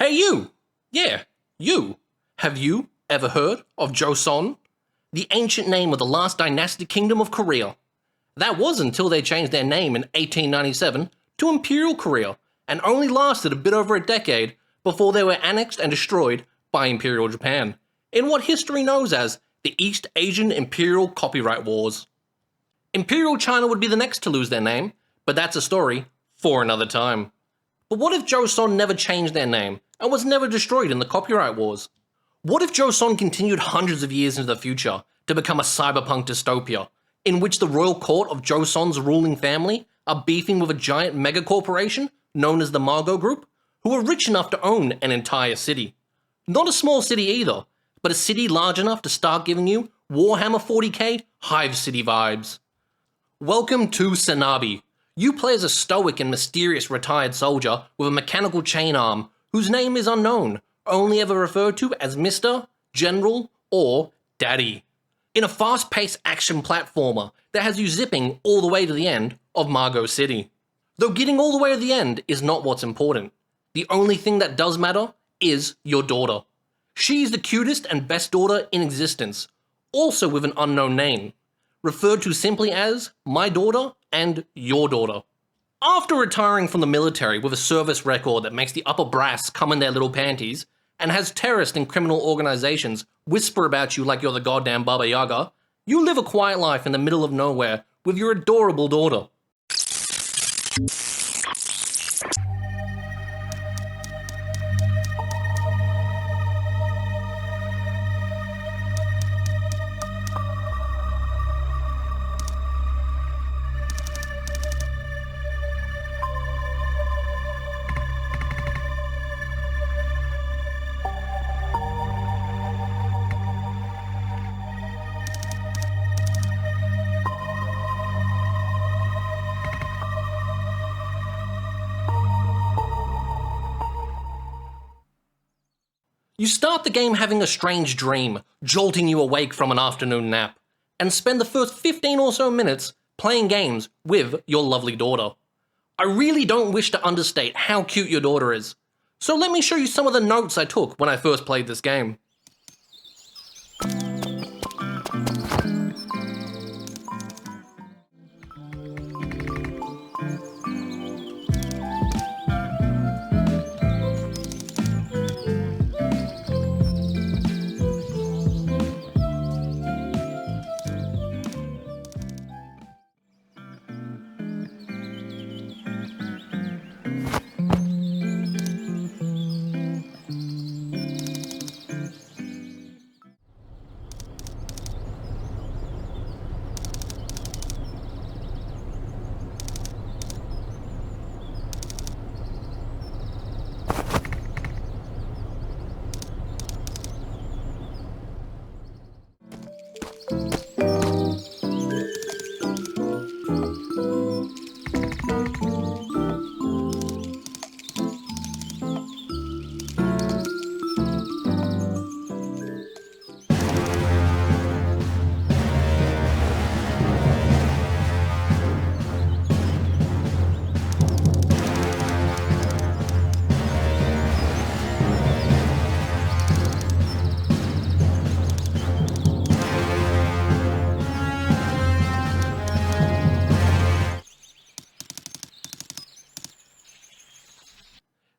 Hey you! Yeah, you. Have you ever heard of Joseon? The ancient name of the last dynastic kingdom of Korea. That was until they changed their name in 1897 to Imperial Korea and only lasted a bit over a decade before they were annexed and destroyed by Imperial Japan in what history knows as the East Asian Imperial Copyright Wars. Imperial China would be the next to lose their name, but that's a story for another time. But what if Joseon never changed their name and was never destroyed in the copyright wars? What if Joseon continued hundreds of years into the future to become a cyberpunk dystopia, in which the royal court of Joseon's ruling family are beefing with a giant megacorporation known as the Margo Group, who are rich enough to own an entire city? Not a small city either, but a city large enough to start giving you Warhammer 40k Hive City vibes. Welcome to Sanabi. You play as a stoic and mysterious retired soldier with a mechanical chain arm, whose name is unknown, only ever referred to as Mr., General, or Daddy. In a fast-paced action platformer that has you zipping all the way to the end of Margo City. Though getting all the way to the end is not what's important. The only thing that does matter is your daughter. She's the cutest and best daughter in existence, also with an unknown name, referred to simply as my daughter and your daughter. After retiring from the military with a service record that makes the upper brass come in their little panties, and has terrorist and criminal organizations whisper about you like you're the goddamn Baba Yaga, you live a quiet life in the middle of nowhere with your adorable daughter. You start the game having a strange dream, jolting you awake from an afternoon nap, and spend the first 15 or so minutes playing games with your lovely daughter. I really don't wish to understate how cute your daughter is, so let me show you some of the notes I took when I first played this game.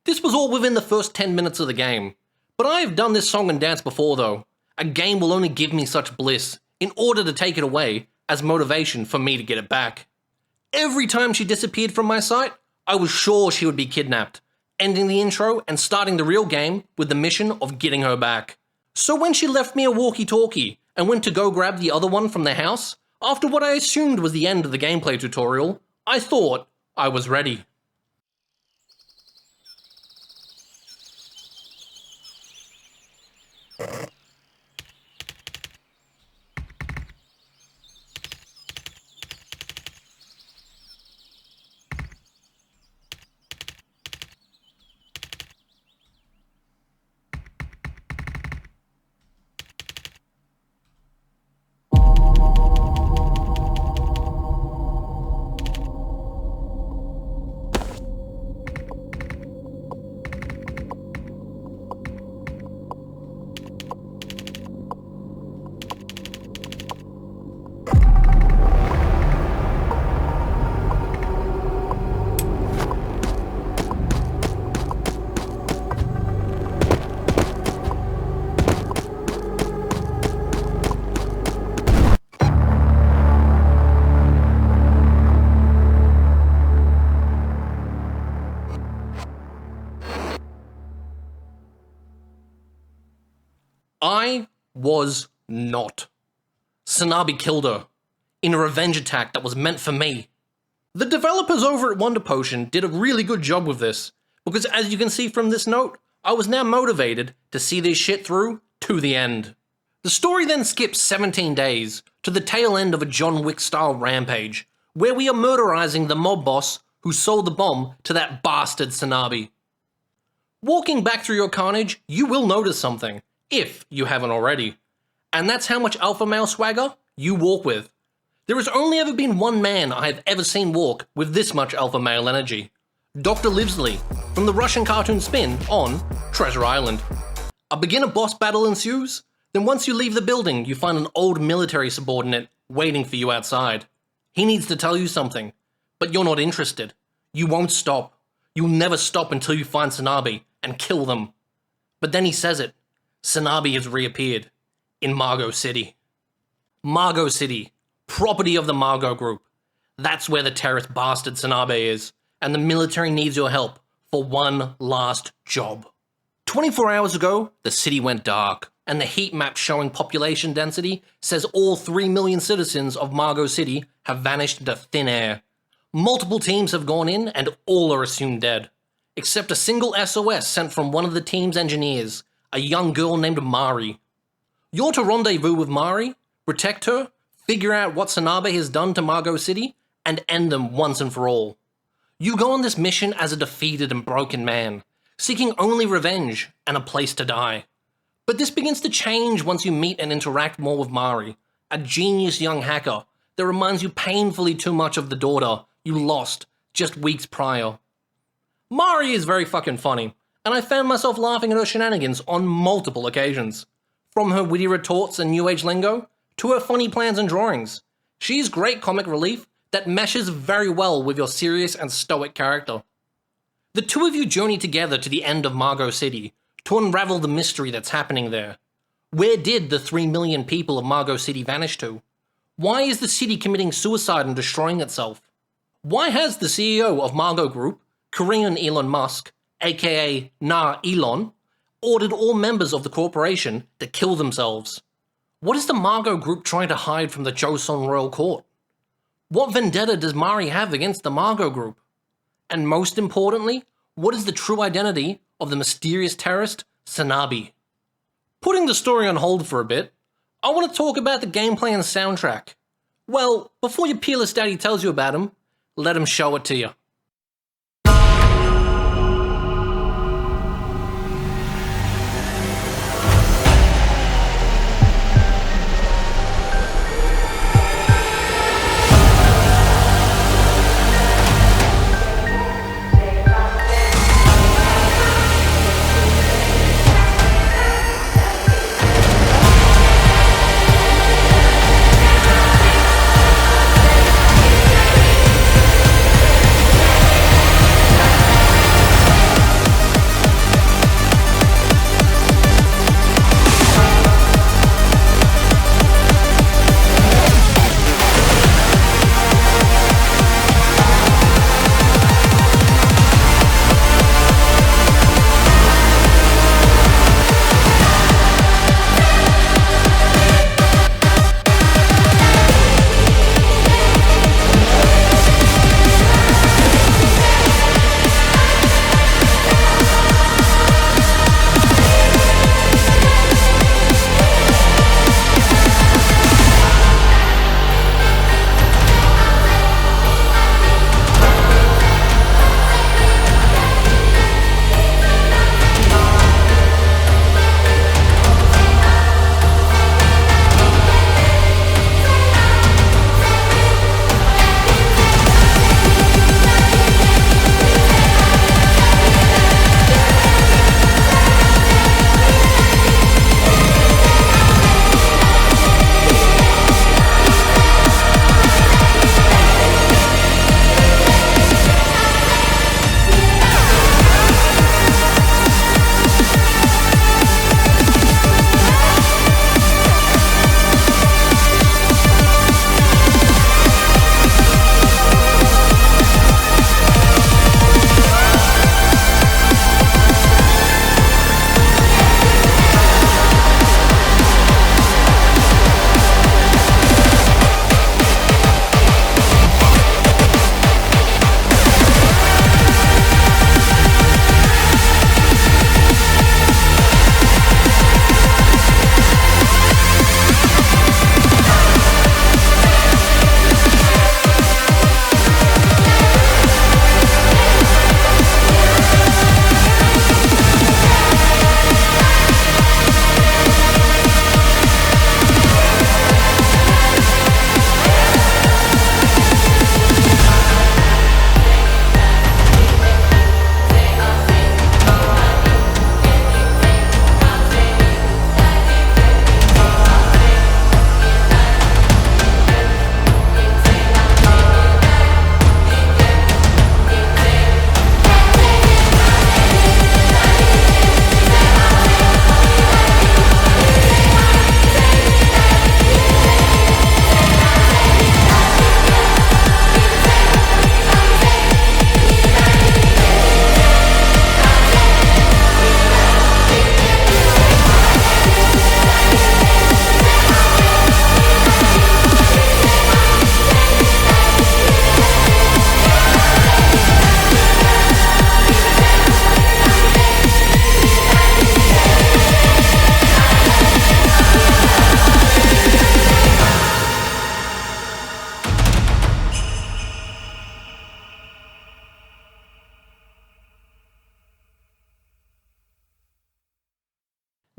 This was all within the first 10 minutes of the game. But I have done this song and dance before though. A game will only give me such bliss in order to take it away as motivation for me to get it back. Every time she disappeared from my sight, I was sure she would be kidnapped, ending the intro and starting the real game with the mission of getting her back. So when she left me a walkie-talkie and went to go grab the other one from the house, after what I assumed was the end of the gameplay tutorial, I thought I was ready. I was not. Sanabi killed her in a revenge attack that was meant for me. The developers over at Wonder Potion did a really good job with this, because as you can see from this note, I was now motivated to see this shit through to the end. The story then skips 17 days to the tail end of a John Wick-style rampage, where we are murderizing the mob boss who sold the bomb to that bastard Sanabi. Walking back through your carnage, you will notice something, if you haven't already, and that's how much alpha male swagger you walk with. There has only ever been one man I have ever seen walk with this much alpha male energy. Dr. Livsley, from the Russian cartoon Spin on Treasure Island. A beginner boss battle ensues, then once you leave the building, you find an old military subordinate waiting for you outside. He needs to tell you something, but you're not interested. You won't stop. You'll never stop until you find Sanabi and kill them. But then he says it. Sanabi has reappeared in Margot City. Margot City, property of the Margot Group. That's where the terrorist bastard Sanabi is, and the military needs your help for one last job. 24 hours ago, the city went dark, and the heat map showing population density says all 3 million citizens of Margot City have vanished into thin air. Multiple teams have gone in, and all are assumed dead, except a single SOS sent from one of the team's engineers, a young girl named Mari. You're to rendezvous with Mari, protect her, figure out what Sanabi has done to Margot City, and end them once and for all. You go on this mission as a defeated and broken man, seeking only revenge and a place to die. But this begins to change once you meet and interact more with Mari, a genius young hacker that reminds you painfully too much of the daughter you lost just weeks prior. Mari is very fucking funny, and I found myself laughing at her shenanigans on multiple occasions. From her witty retorts and new age lingo, to her funny plans and drawings. She's great comic relief that meshes very well with your serious and stoic character. The two of you journey together to the end of Margot City to unravel the mystery that's happening there. Where did the 3 million people of Margot City vanish to? Why is the city committing suicide and destroying itself? Why has the CEO of Margot Group, Korean Elon Musk, aka Nah Elon, ordered all members of the corporation to kill themselves? What is the Margot Group trying to hide from the Joseon Royal Court? What vendetta does Mari have against the Margot Group? And most importantly, what is the true identity of the mysterious terrorist, Sanabi? Putting the story on hold for a bit, I want to talk about the gameplay and soundtrack. Well, before your peerless daddy tells you about him, let him show it to you.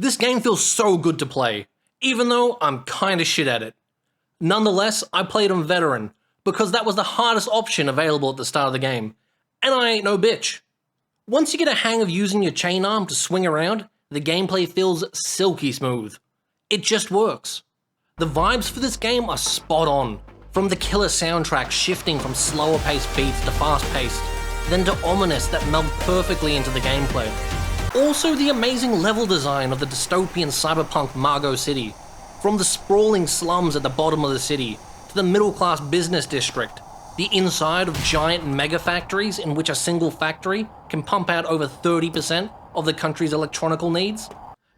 This game feels so good to play, even though I'm kinda shit at it. Nonetheless, I played on Veteran, because that was the hardest option available at the start of the game, and I ain't no bitch. Once you get a hang of using your chain arm to swing around, the gameplay feels silky smooth. It just works. The vibes for this game are spot on, from the killer soundtrack shifting from slower paced beats to fast paced, then to ominous that meld perfectly into the gameplay. Also the amazing level design of the dystopian cyberpunk Margot City, from the sprawling slums at the bottom of the city, to the middle class business district, the inside of giant mega factories in which a single factory can pump out over 30% of the country's electronical needs,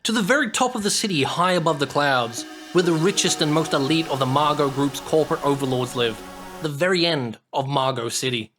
to the very top of the city high above the clouds, where the richest and most elite of the Margot Group's corporate overlords live, the very end of Margot City.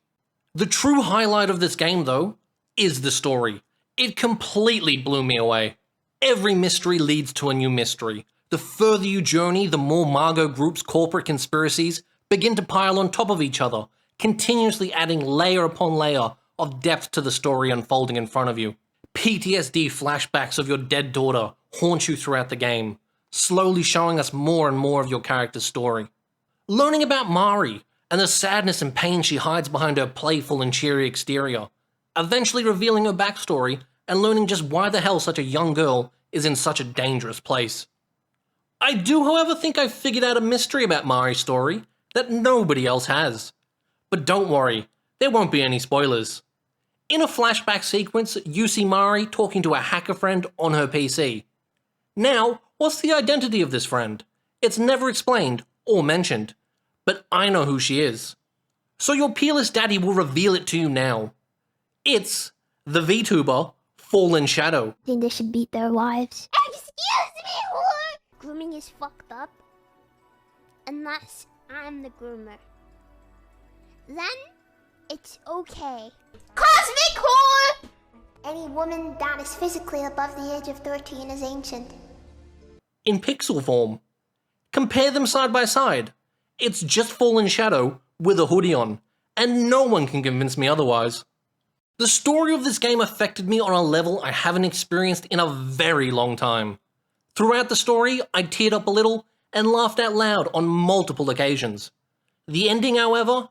The true highlight of this game, though, is the story. It completely blew me away. Every mystery leads to a new mystery. The further you journey, the more Margot Group's corporate conspiracies begin to pile on top of each other, continuously adding layer upon layer of depth to the story unfolding in front of you. PTSD flashbacks of your dead daughter haunt you throughout the game, slowly showing us more and more of your character's story. Learning about Mari and the sadness and pain she hides behind her playful and cheery exterior, eventually revealing her backstory and learning just why the hell such a young girl is in such a dangerous place. I do, however, think I've figured out a mystery about Mari's story that nobody else has. But don't worry, there won't be any spoilers. In a flashback sequence, you see Mari talking to a hacker friend on her PC. Now, what's the identity of this friend? It's never explained or mentioned, but I know who she is. So your peerless daddy will reveal it to you now. It's the VTuber, Fallen Shadow. I think they should beat their wives. Excuse me, whore! Grooming is fucked up. Unless I'm the groomer. Then, it's okay. Cosmic whore! Any woman that is physically above the age of 13 is ancient. In pixel form. Compare them side by side. It's just Fallen Shadow with a hoodie on, and no one can convince me otherwise. The story of this game affected me on a level I haven't experienced in a very long time. Throughout the story, I teared up a little and laughed out loud on multiple occasions. The ending, however,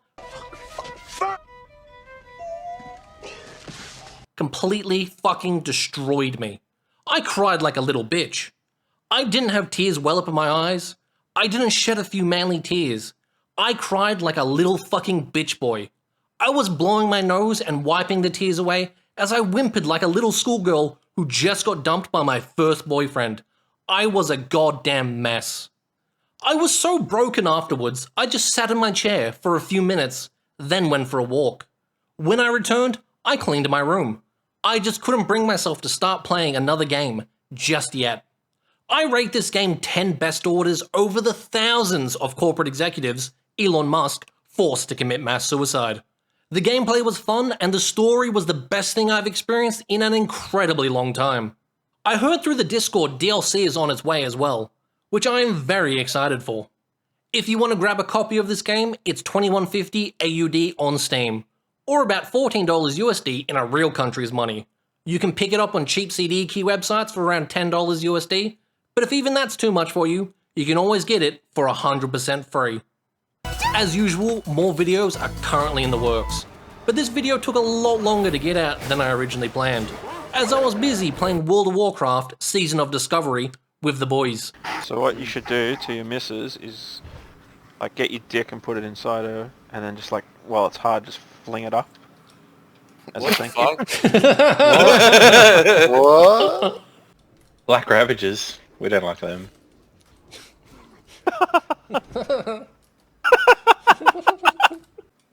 completely fucking destroyed me. I cried like a little bitch. I didn't have tears well up in my eyes. I didn't shed a few manly tears. I cried like a little fucking bitch boy. I was blowing my nose and wiping the tears away as I whimpered like a little schoolgirl who just got dumped by my first boyfriend. I was a goddamn mess. I was so broken afterwards, I just sat in my chair for a few minutes, then went for a walk. When I returned, I cleaned my room. I just couldn't bring myself to start playing another game just yet. I rate this game 10 best orders over the thousands of corporate executives Elon Musk forced to commit mass suicide. The gameplay was fun and the story was the best thing I've experienced in an incredibly long time. I heard through the Discord DLC is on its way as well, which I am very excited for. If you want to grab a copy of this game, it's $21.50 AUD on Steam, or about $14 USD in a real country's money. You can pick it up on cheap CD key websites for around $10 USD, but if even that's too much for you, you can always get it for 100% free. As usual, more videos are currently in the works, but this video took a lot longer to get out than I originally planned, as I was busy playing World of Warcraft Season of Discovery with the boys. So what you should do to your missus is, like, get your dick and put it inside her, and then just, like, while it's hard, just fling it up. As a thank you. What? Black Ravages. We don't like them.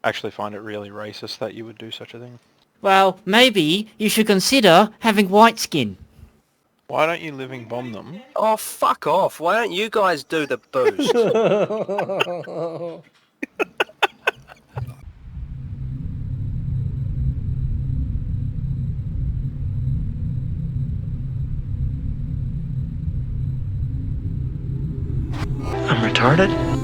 I actually find it really racist that you would do such a thing. Well, maybe you should consider having white skin. Why don't you living bomb them? Oh, fuck off. Why don't you guys do the boost? I'm retarded?